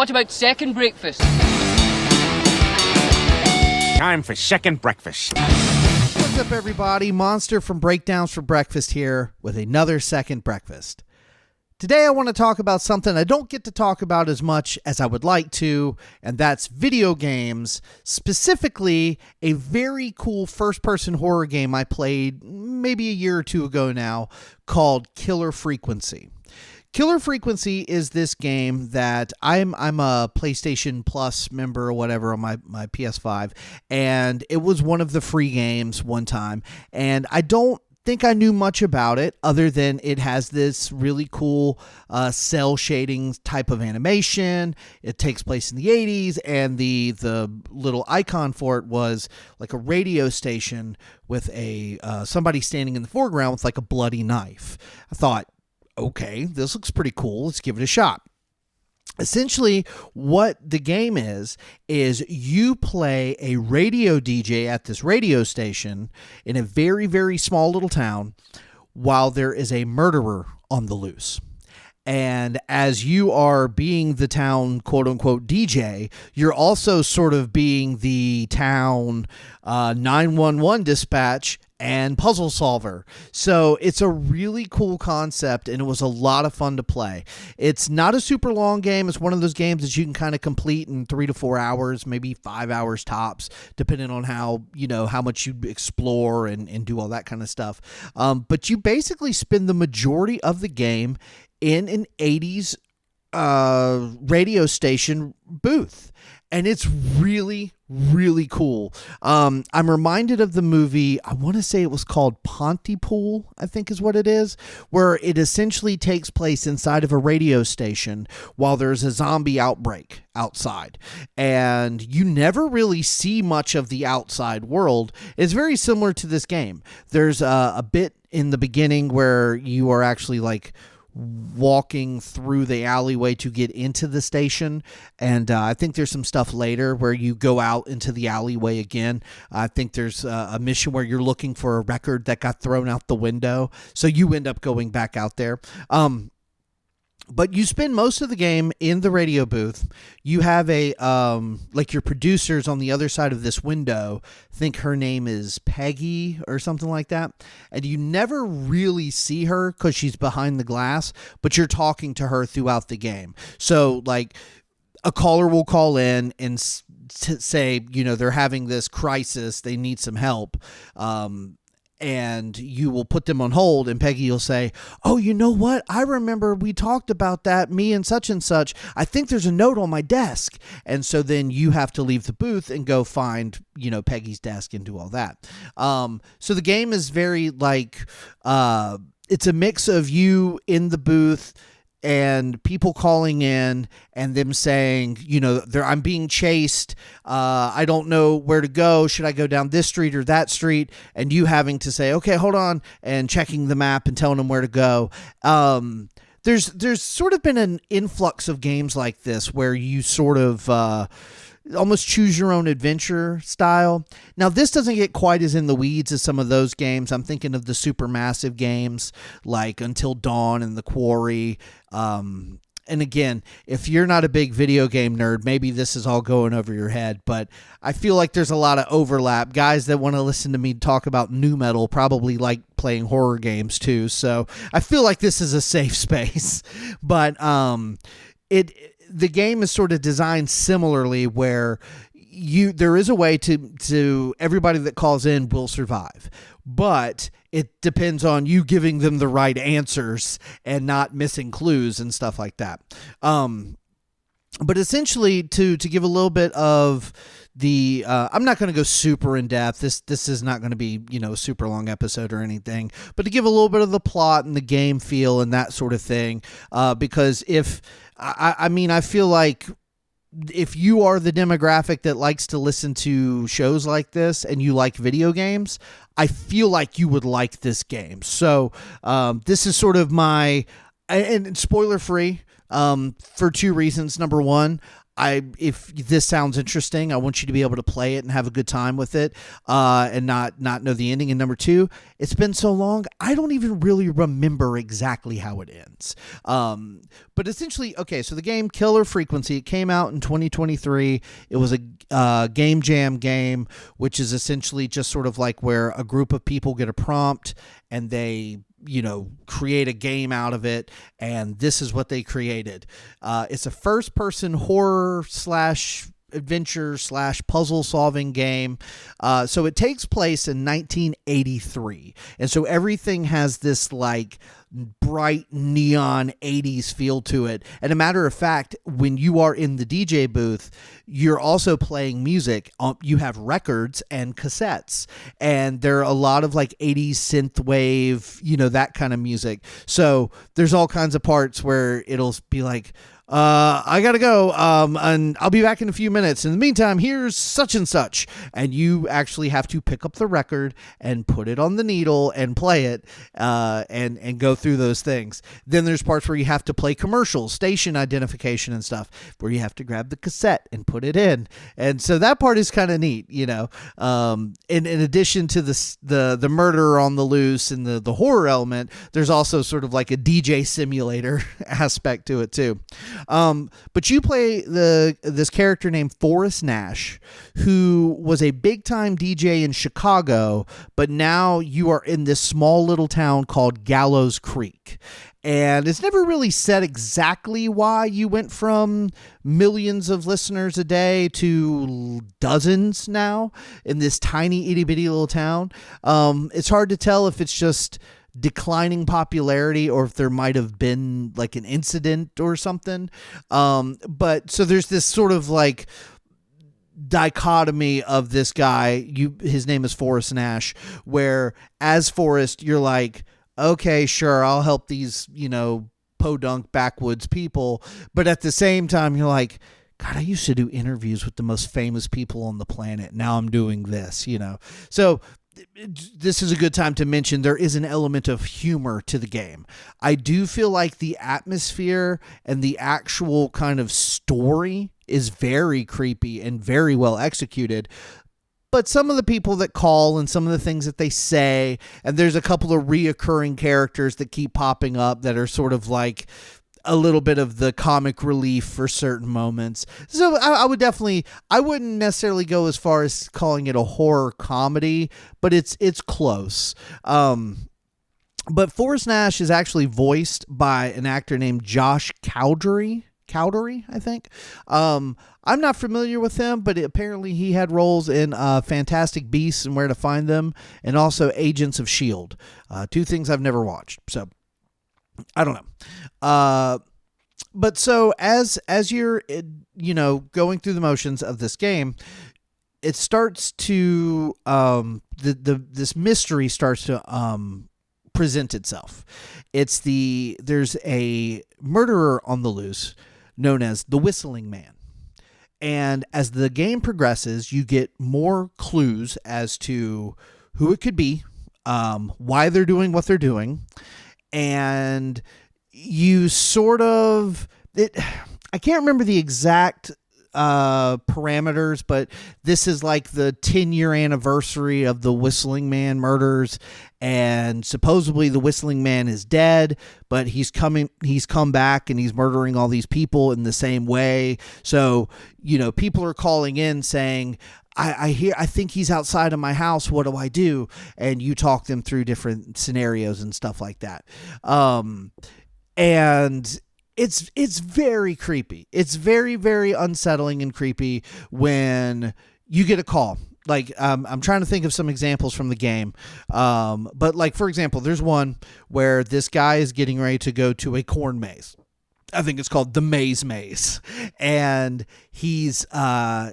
What about second breakfast? Time for second breakfast. What's up, everybody? Monster from Breakdowns for Breakfast here with another second breakfast. Today I want to talk about something I don't get to talk about as much as I would like to, and that's video games, specifically a very cool first-person horror game I played maybe a year or two ago now called Killer Frequency. Killer Frequency is this game that I'm a PlayStation Plus member or whatever on my PS5, and it was one of the free games one time, and I don't think I knew much about it other than it has this really cool cell shading type of animation. It takes place in the 80s, and the little icon for it was like a radio station with a somebody standing in the foreground with like a bloody knife. I thought, okay, this looks pretty cool. Let's give it a shot. Essentially, what the game is you play a radio DJ at this radio station in a very, very small little town while there is a murderer on the loose. And as you are being the town, quote-unquote, DJ, you're also sort of being the town 911 dispatch and puzzle solver. So it's a really cool concept, and it was a lot of fun to play. It's not a super long game. It's one of those games that you can kind of complete in 3 to 4 hours, maybe 5 hours tops, depending on how much you explore and do all that kind of stuff. But you basically spend the majority of the game in an 80s radio station booth. And it's really, really cool. I'm reminded of the movie, I want to say it was called Pontypool, I think is what it is, where it essentially takes place inside of a radio station while there's a zombie outbreak outside. And you never really see much of the outside world. It's very similar to this game. There's a bit in the beginning where you are actually like walking through the alleyway to get into the station, and I think there's some stuff later where you go out into the alleyway again. I think there's a mission where you're looking for a record that got thrown out the window, so you end up going back out there. But you spend most of the game in the radio booth. You have a, like your producers on the other side of this window. I think her name is Peggy or something like that. And you never really see her because she's behind the glass, but you're talking to her throughout the game. So like a caller will call in and say, they're having this crisis. They need some help. And you will put them on hold, and Peggy will say, oh, you know what? I remember we talked about that, me and such. I think there's a note on my desk. And so then you have to leave the booth and go find, Peggy's desk and do all that. So the game is very like, it's a mix of you in the booth and people calling in and them saying, I'm being chased. I don't know where to go. Should I go down this street or that street? And you having to say, okay, hold on, and checking the map and telling them where to go. There's sort of been an influx of games like this where you sort of almost choose your own adventure style. Now, this doesn't get quite as in the weeds as some of those games. I'm thinking of the super massive games like Until Dawn and The Quarry. And again, if you're not a big video game nerd, maybe this is all going over your head, but I feel like there's a lot of overlap. Guys that want to listen to me talk about nu metal probably like playing horror games too. So I feel like this is a safe space, but the game is sort of designed similarly where there is a way to everybody that calls in will survive, but it depends on you giving them the right answers and not missing clues and stuff like that. But essentially to give a little bit of the, I'm not going to go super in depth. This is not going to be, a super long episode or anything, but to give a little bit of the plot and the game feel and that sort of thing. Because I feel like if you are the demographic that likes to listen to shows like this and you like video games, I feel like you would like this game. So, this is sort of my, and spoiler free, for two reasons. Number one, if this sounds interesting, I want you to be able to play it and have a good time with it, and not know the ending. And number two, it's been so long, I don't even really remember exactly how it ends. But essentially, okay, so the game Killer Frequency, it came out in 2023. It was a game jam game, which is essentially just sort of like where a group of people get a prompt and they create a game out of it, and this is what they created. It's a first-person horror / adventure / puzzle solving game. So it takes place in 1983, and so everything has this like bright neon 80s feel to it. And a matter of fact, when you are in the DJ booth, you're also playing music. You have records and cassettes, and there are a lot of like 80s synth wave, that kind of music. So there's all kinds of parts where it'll be like, I gotta go, and I'll be back in a few minutes. In the meantime, here's such and such. And you actually have to pick up the record and put it on the needle and play it, and go through those things. Then there's parts where you have to play commercials, station identification and stuff, where you have to grab the cassette and put it in. And so that part is kind of neat, in addition to the murder on the loose and the horror element, there's also sort of like a DJ simulator aspect to it too. But you play this character named Forrest Nash, who was a big time DJ in Chicago, but now you are in this small little town called Gallows Creek. And it's never really said exactly why you went from millions of listeners a day to dozens now in this tiny itty bitty little town. It's hard to tell if it's just declining popularity or if there might have been like an incident or something. But so there's this sort of like dichotomy of this guy. His name is Forrest Nash, where as Forrest, you're like, okay, sure, I'll help these, podunk backwoods people. But at the same time, you're like, God, I used to do interviews with the most famous people on the planet. Now I'm doing this, So this is a good time to mention there is an element of humor to the game. I do feel like the atmosphere and the actual kind of story is very creepy and very well executed. But some of the people that call and some of the things that they say, and there's a couple of reoccurring characters that keep popping up that are sort of like a little bit of the comic relief for certain moments. So I wouldn't necessarily go as far as calling it a horror comedy, but it's close. But Forrest Nash is actually voiced by an actor named Josh Cowdery, I think. I'm not familiar with him, but apparently he had roles in Fantastic Beasts and Where to Find Them, and also Agents of S.H.I.E.L.D., two things I've never watched. So I don't know. But so as you're, going through the motions of this game, it starts to, this mystery starts to, present itself. There's a murderer on the loose known as the Whistling Man. And as the game progresses, you get more clues as to who it could be, why they're doing what they're doing. And you sort of, I can't remember the exact parameters, but this is like the 10-year anniversary of the Whistling Man murders, and supposedly the Whistling Man is dead, but he's come back and he's murdering all these people in the same way. So, people are calling in saying, I think he's outside of my house. What do I do? And you talk them through different scenarios and stuff like that. And it's very creepy. It's very, very unsettling and creepy when you get a call. Like, I'm trying to think of some examples from the game. But like, for example, there's one where this guy is getting ready to go to a corn maze. I think it's called the Maze, and he's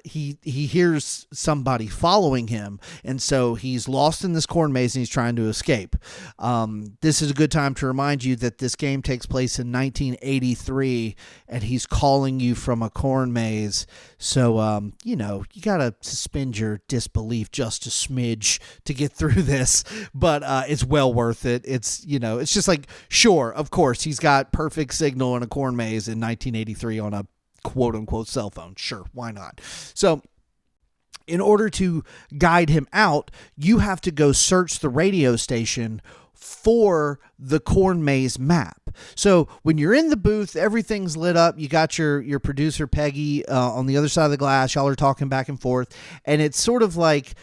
he hears somebody following him, and so he's lost in this corn maze and he's trying to escape. This is a good time to remind you that this game takes place in 1983, and he's calling you from a corn maze. So you gotta suspend your disbelief just a smidge to get through this, but it's well worth it. It's it's just like, sure, of course, he's got perfect signal in a corn corn maze in 1983 on a quote unquote cell phone. Sure, why not? So in order to guide him out, you have to go search the radio station for the corn maze map. So when you're in the booth, everything's lit up. You got your producer Peggy on the other side of the glass. Y'all are talking back and forth, and it's sort of like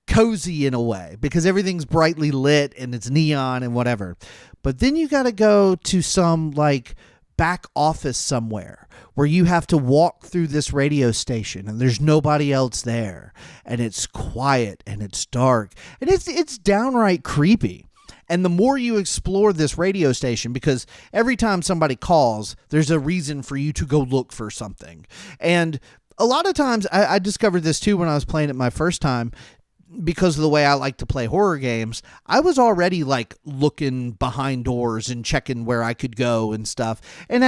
cozy in a way because everything's brightly lit and it's neon and whatever. But then you got to go to some like back office somewhere where you have to walk through this radio station and there's nobody else there, and it's quiet and it's dark and it's downright creepy. And the more you explore this radio station, because every time somebody calls, there's a reason for you to go look for something. And a lot of times, I discovered this too when I was playing it my first time, because of the way I like to play horror games. I was already like looking behind doors and checking where I could go and stuff. And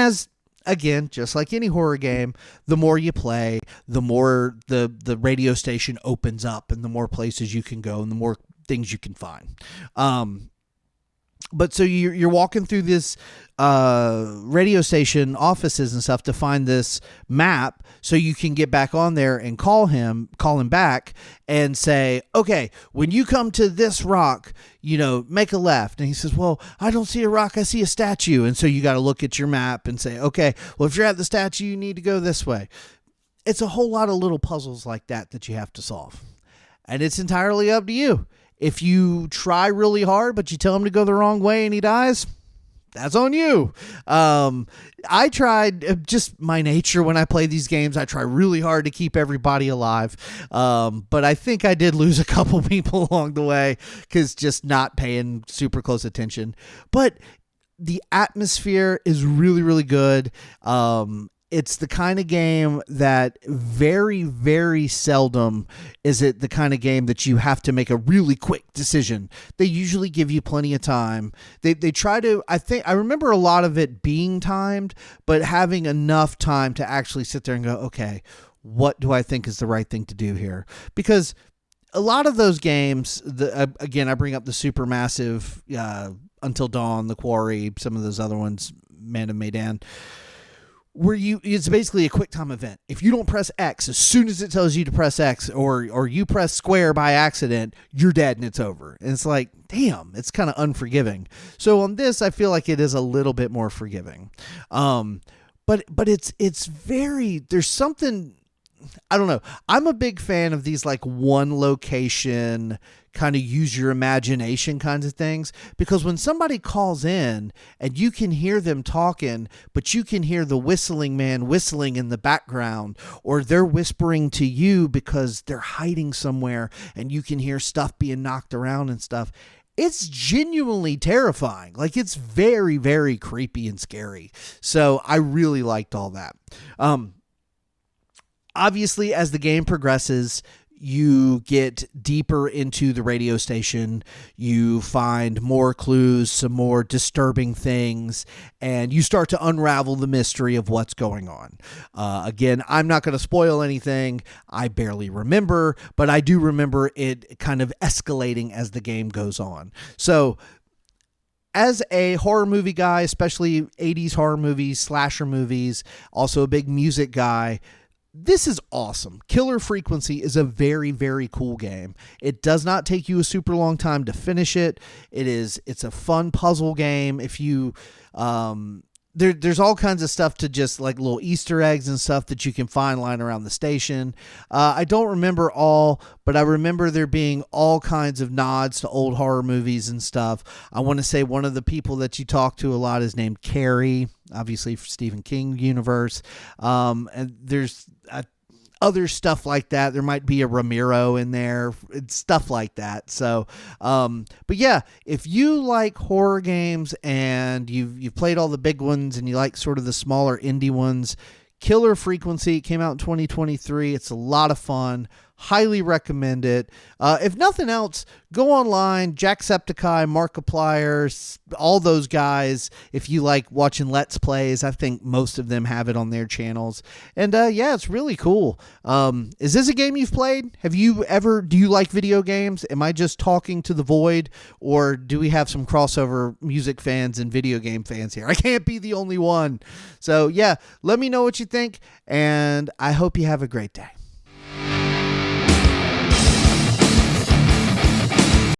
again, just like any horror game, the more you play, the more the radio station opens up and the more places you can go and the more things you can find. But so you're walking through this radio station offices and stuff to find this map so you can get back on there and call him back and say, okay, when you come to this rock, make a left. And he says, well, I don't see a rock. I see a statue. And so you got to look at your map and say, okay, well, if you're at the statue, you need to go this way. It's a whole lot of little puzzles like that you have to solve. And it's entirely up to you. If you try really hard, but you tell him to go the wrong way and he dies, that's on you. I tried, just my nature when I play these games, I try really hard to keep everybody alive. But I think I did lose a couple people along the way because just not paying super close attention. But the atmosphere is really, really good. It's the kind of game that very, very seldom is it the kind of game that you have to make a really quick decision. They usually give you plenty of time. They try to, I remember a lot of it being timed, but having enough time to actually sit there and go, okay, what do I think is the right thing to do here? Because a lot of those games, again, I bring up the Supermassive, Until Dawn, The Quarry, some of those other ones, Man of Medan, where it's basically a quick time event. If you don't press X, as soon as it tells you to press X or you press square by accident, you're dead and it's over. And it's like, damn, it's kind of unforgiving. So on this, I feel like it is a little bit more forgiving. But it's very, there's something, I don't know. I'm a big fan of these like one location kind of use your imagination kinds of things, because when somebody calls in and you can hear them talking, but you can hear the whistling man whistling in the background, or they're whispering to you because they're hiding somewhere and you can hear stuff being knocked around and stuff. It's genuinely terrifying. Like, it's very, very creepy and scary. So I really liked all that. Obviously, as the game progresses, you get deeper into the radio station, you find more clues, some more disturbing things, and you start to unravel the mystery of what's going on. Again, I'm not going to spoil anything. I barely remember, but I do remember it kind of escalating as the game goes on. So, as a horror movie guy, especially 80s horror movies, slasher movies, also a big music guy, this is awesome. Killer Frequency is a very, very cool game. It does not take you a super long time to finish it. It's a fun puzzle game. If you, there's all kinds of stuff to just like little Easter eggs and stuff that you can find lying around the station. I don't remember all, but I remember there being all kinds of nods to old horror movies and stuff. I want to say one of the people that you talk to a lot is named Carrie, obviously for Stephen King universe. And there's other stuff like that. There might be a Ramiro in there, stuff like that. So, but yeah, if you like horror games and you've played all the big ones and you like sort of the smaller indie ones, Killer Frequency came out in 2023. It's a lot of fun. Highly recommend it. If nothing else, go online, Jacksepticeye, Markiplier, all those guys. If you like watching Let's Plays, I think most of them have it on their channels. And yeah, it's really cool. Is this a game you've played? Do you like video games? Am I just talking to the void, or do we have some crossover music fans and video game fans here? I can't be the only one. So yeah, let me know what you think, and I hope you have a great day.